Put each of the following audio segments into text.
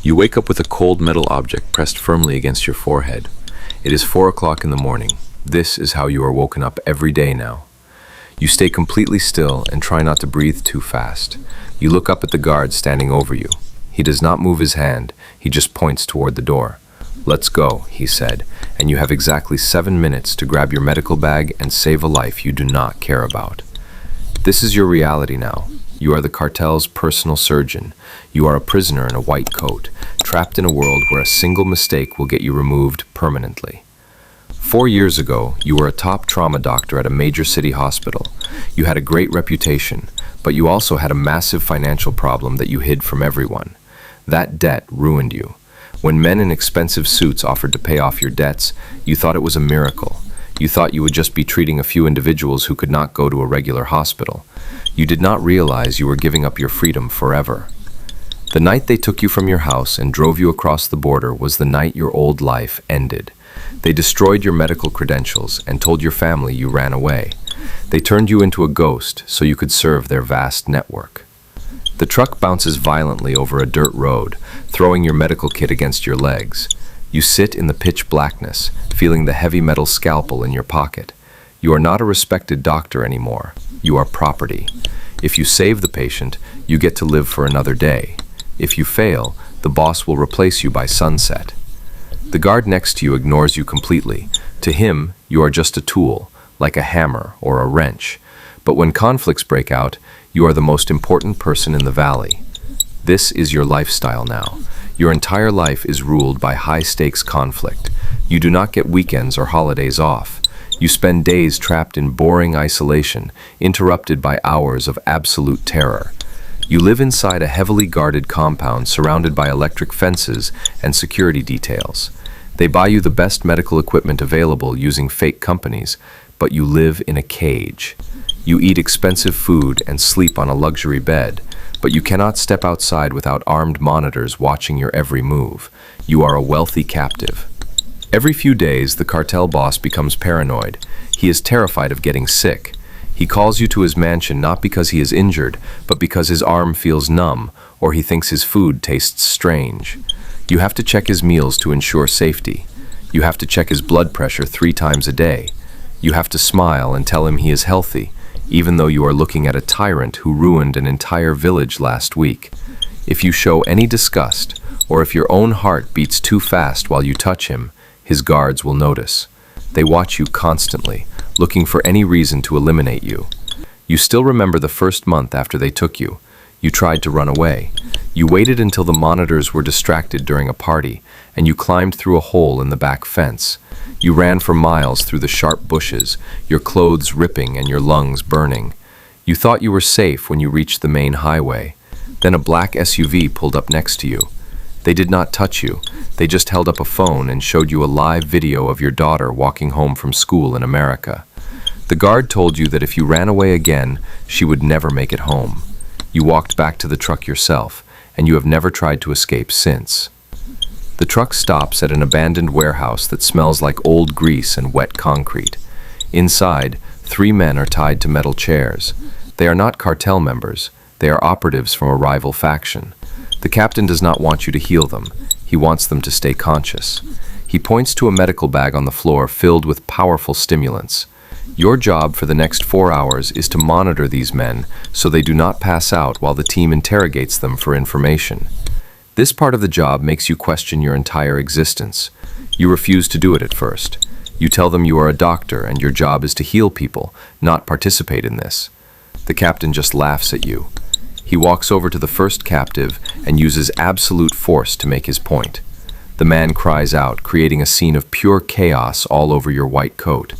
You wake up with a cold metal object pressed firmly against your forehead. It is 4 o'clock in the morning. This is how you are woken up every day now. You stay completely still and try not to breathe too fast. You look up at the guard standing over you. He does not move his hand, he just points toward the door. "Let's go," he said, and you have exactly 7 minutes to grab your medical bag and save a life you do not care about. This is your reality now. You are the cartel's personal surgeon. You are a prisoner in a white coat, trapped in a world where a single mistake will get you removed permanently. 4 years ago, you were a top trauma doctor at a major city hospital. You had a great reputation, but you also had a massive financial problem that you hid from everyone. That debt ruined you. When men in expensive suits offered to pay off your debts, you thought it was a miracle. You thought you would just be treating a few individuals who could not go to a regular hospital. You did not realize you were giving up your freedom forever. The night they took you from your house and drove you across the border was the night your old life ended. They destroyed your medical credentials and told your family you ran away. They turned you into a ghost so you could serve their vast network. The truck bounces violently over a dirt road, throwing your medical kit against your legs. You sit in the pitch blackness, feeling the heavy metal scalpel in your pocket. You are not a respected doctor anymore. You are property. If you save the patient, you get to live for another day. If you fail, the boss will replace you by sunset. The guard next to you ignores you completely. To him, you are just a tool, like a hammer or a wrench. But when conflicts break out, you are the most important person in the valley. This is your lifestyle now. Your entire life is ruled by high-stakes conflict. You do not get weekends or holidays off. You spend days trapped in boring isolation, interrupted by hours of absolute terror. You live inside a heavily guarded compound surrounded by electric fences and security details. They buy you the best medical equipment available using fake companies, but you live in a cage. You eat expensive food and sleep on a luxury bed, but you cannot step outside without armed monitors watching your every move. You are a wealthy captive. Every few days, the cartel boss becomes paranoid. He is terrified of getting sick. He calls you to his mansion not because he is injured, but because his arm feels numb or he thinks his food tastes strange. You have to check his meals to ensure safety. You have to check his blood pressure 3 times a day. You have to smile and tell him he is healthy, even though you are looking at a tyrant who ruined an entire village last week. If you show any disgust, or if your own heart beats too fast while you touch him, his guards will notice. They watch you constantly, looking for any reason to eliminate you. You still remember the first month after they took you. You tried to run away. You waited until the monitors were distracted during a party, and you climbed through a hole in the back fence. You ran for miles through the sharp bushes, your clothes ripping and your lungs burning. You thought you were safe when you reached the main highway. Then a black SUV pulled up next to you. They did not touch you. They just held up a phone and showed you a live video of your daughter walking home from school in America. The guard told you that if you ran away again, she would never make it home. You walked back to the truck yourself, and you have never tried to escape since. The truck stops at an abandoned warehouse that smells like old grease and wet concrete. Inside, 3 men are tied to metal chairs. They are not cartel members. They are operatives from a rival faction. The captain does not want you to heal them. He wants them to stay conscious. He points to a medical bag on the floor filled with powerful stimulants. Your job for the next 4 hours is to monitor these men so they do not pass out while the team interrogates them for information. This part of the job makes you question your entire existence. You refuse to do it at first. You tell them you are a doctor and your job is to heal people, not participate in this. The captain just laughs at you. He walks over to the first captive and uses absolute force to make his point. The man cries out, creating a scene of pure chaos all over your white coat.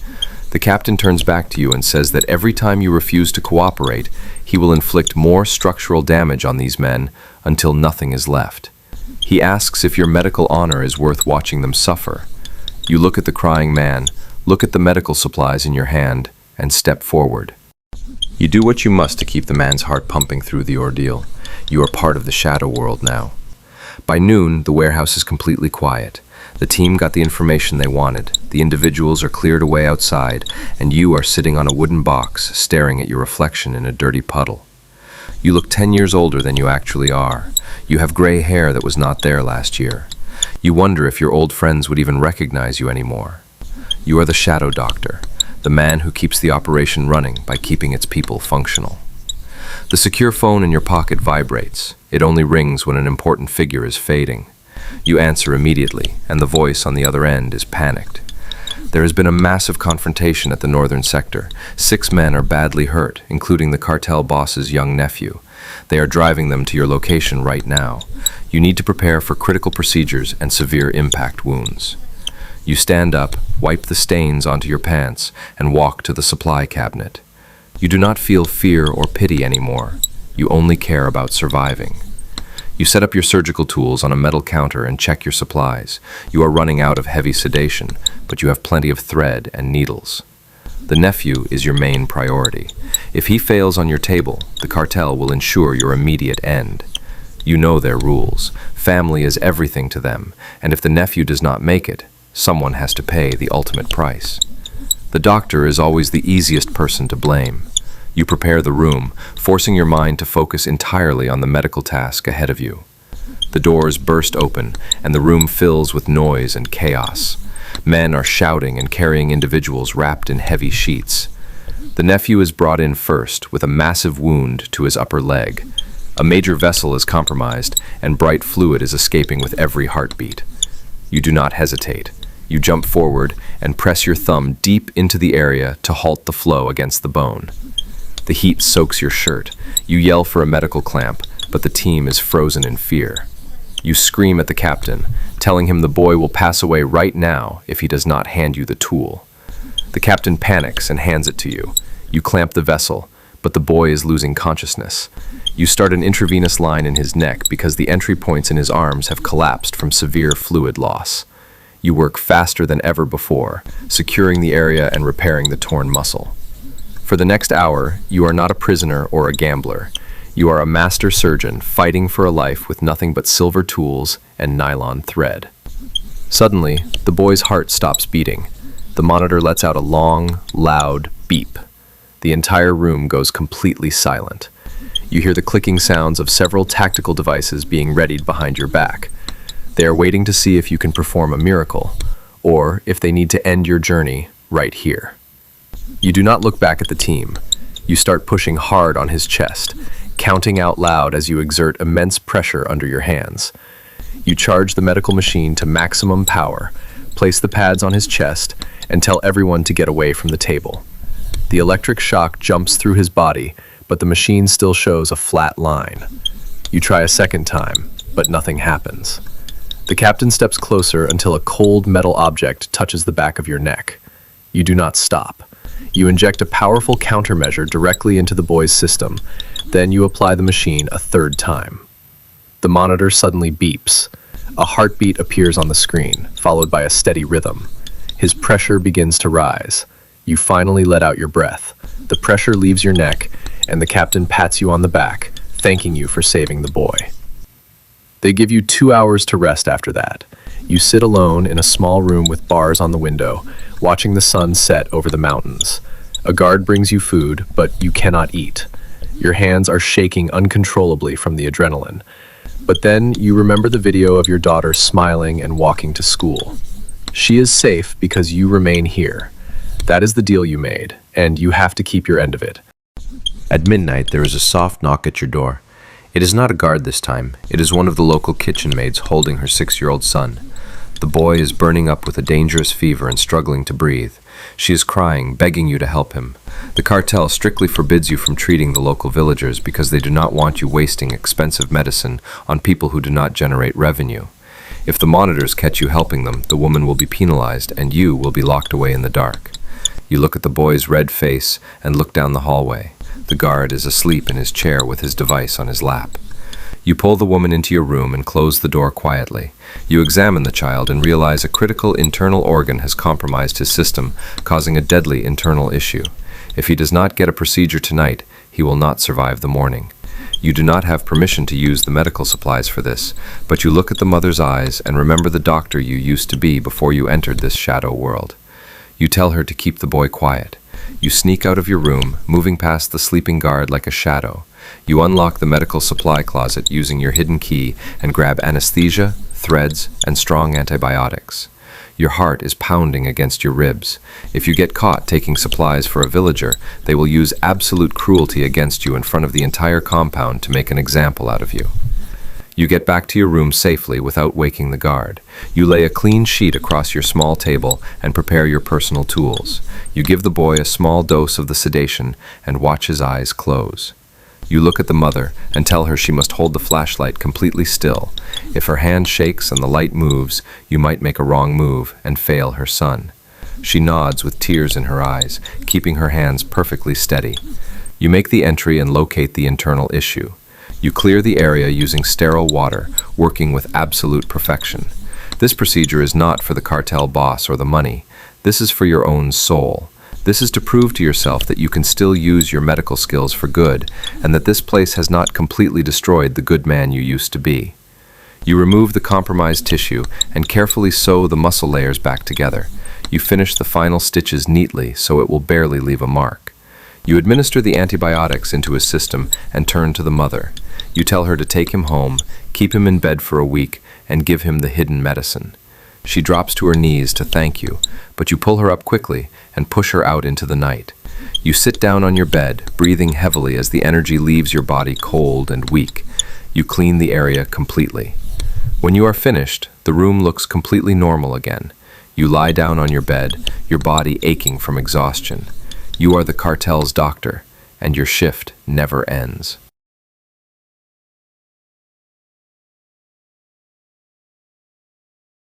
The captain turns back to you and says that every time you refuse to cooperate, he will inflict more structural damage on these men until nothing is left. He asks if your medical honor is worth watching them suffer. You look at the crying man, look at the medical supplies in your hand, and step forward. You do what you must to keep the man's heart pumping through the ordeal. You are part of the shadow world now. By noon, the warehouse is completely quiet. The team got the information they wanted. The individuals are cleared away outside, and you are sitting on a wooden box, staring at your reflection in a dirty puddle. You look 10 years older than you actually are. You have gray hair that was not there last year. You wonder if your old friends would even recognize you anymore. You are the shadow doctor, the man who keeps the operation running by keeping its people functional. The secure phone in your pocket vibrates. It only rings when an important figure is fading. You answer immediately, and the voice on the other end is panicked. There has been a massive confrontation at the northern sector. 6 men are badly hurt, including the cartel boss's young nephew. They are driving them to your location right now. You need to prepare for critical procedures and severe impact wounds. You stand up, wipe the stains onto your pants, and walk to the supply cabinet. You do not feel fear or pity anymore. You only care about surviving. You set up your surgical tools on a metal counter and check your supplies. You are running out of heavy sedation, but you have plenty of thread and needles. The nephew is your main priority. If he fails on your table, the cartel will ensure your immediate end. You know their rules. Family is everything to them, and if the nephew does not make it, someone has to pay the ultimate price. The doctor is always the easiest person to blame. You prepare the room, forcing your mind to focus entirely on the medical task ahead of you. The doors burst open, and the room fills with noise and chaos. Men are shouting and carrying individuals wrapped in heavy sheets. The nephew is brought in first, with a massive wound to his upper leg. A major vessel is compromised, and bright fluid is escaping with every heartbeat. You do not hesitate. You jump forward and press your thumb deep into the area to halt the flow against the bone. The heat soaks your shirt. You yell for a medical clamp, but the team is frozen in fear. You scream at the captain, telling him the boy will pass away right now if he does not hand you the tool. The captain panics and hands it to you. You clamp the vessel, but the boy is losing consciousness. You start an intravenous line in his neck because the entry points in his arms have collapsed from severe fluid loss. You work faster than ever before, securing the area and repairing the torn muscle. For the next hour, you are not a prisoner or a gambler. You are a master surgeon fighting for a life with nothing but silver tools and nylon thread. Suddenly, the boy's heart stops beating. The monitor lets out a long, loud beep. The entire room goes completely silent. You hear the clicking sounds of several tactical devices being readied behind your back. They are waiting to see if you can perform a miracle, or if they need to end your journey right here. You do not look back at the team. You start pushing hard on his chest, counting out loud as you exert immense pressure under your hands. You charge the medical machine to maximum power, place the pads on his chest, and tell everyone to get away from the table. The electric shock jumps through his body, but the machine still shows a flat line. You try a second time, but nothing happens. The captain steps closer until a cold metal object touches the back of your neck. You do not stop. You inject a powerful countermeasure directly into the boy's system. Then you apply the machine a third time. The monitor suddenly beeps. A heartbeat appears on the screen, followed by a steady rhythm. His pressure begins to rise. You finally let out your breath. The pressure leaves your neck, and the captain pats you on the back, thanking you for saving the boy. They give you 2 hours to rest after that. You sit alone in a small room with bars on the window, watching the sun set over the mountains. A guard brings you food, but you cannot eat. Your hands are shaking uncontrollably from the adrenaline. But then you remember the video of your daughter smiling and walking to school. She is safe because you remain here. That is the deal you made, and you have to keep your end of it. At midnight, there is a soft knock at your door. It is not a guard this time. It is one of the local kitchen maids holding her 6-year-old son. The boy is burning up with a dangerous fever and struggling to breathe. She is crying, begging you to help him. The cartel strictly forbids you from treating the local villagers because they do not want you wasting expensive medicine on people who do not generate revenue. If the monitors catch you helping them, the woman will be penalized and you will be locked away in the dark. You look at the boy's red face and look down the hallway. The guard is asleep in his chair with his device on his lap. You pull the woman into your room and close the door quietly. You examine the child and realize a critical internal organ has compromised his system, causing a deadly internal issue. If he does not get a procedure tonight, he will not survive the morning. You do not have permission to use the medical supplies for this, but you look at the mother's eyes and remember the doctor you used to be before you entered this shadow world. You tell her to keep the boy quiet. You sneak out of your room, moving past the sleeping guard like a shadow. You unlock the medical supply closet using your hidden key and grab anesthesia, threads, and strong antibiotics. Your heart is pounding against your ribs. If you get caught taking supplies for a villager, they will use absolute cruelty against you in front of the entire compound to make an example out of you. You get back to your room safely without waking the guard. You lay a clean sheet across your small table and prepare your personal tools. You give the boy a small dose of the sedation and watch his eyes close. You look at the mother and tell her she must hold the flashlight completely still. If her hand shakes and the light moves, you might make a wrong move and fail her son. She nods with tears in her eyes, keeping her hands perfectly steady. You make the entry and locate the internal issue. You clear the area using sterile water, working with absolute perfection. This procedure is not for the cartel boss or the money. This is for your own soul. This is to prove to yourself that you can still use your medical skills for good, and that this place has not completely destroyed the good man you used to be. You remove the compromised tissue and carefully sew the muscle layers back together. You finish the final stitches neatly so it will barely leave a mark. You administer the antibiotics into his system and turn to the mother. You tell her to take him home, keep him in bed for a week, and give him the hidden medicine. She drops to her knees to thank you, but you pull her up quickly and push her out into the night. You sit down on your bed, breathing heavily as the energy leaves your body cold and weak. You clean the area completely. When you are finished, the room looks completely normal again. You lie down on your bed, your body aching from exhaustion. You are the cartel's doctor, and your shift never ends.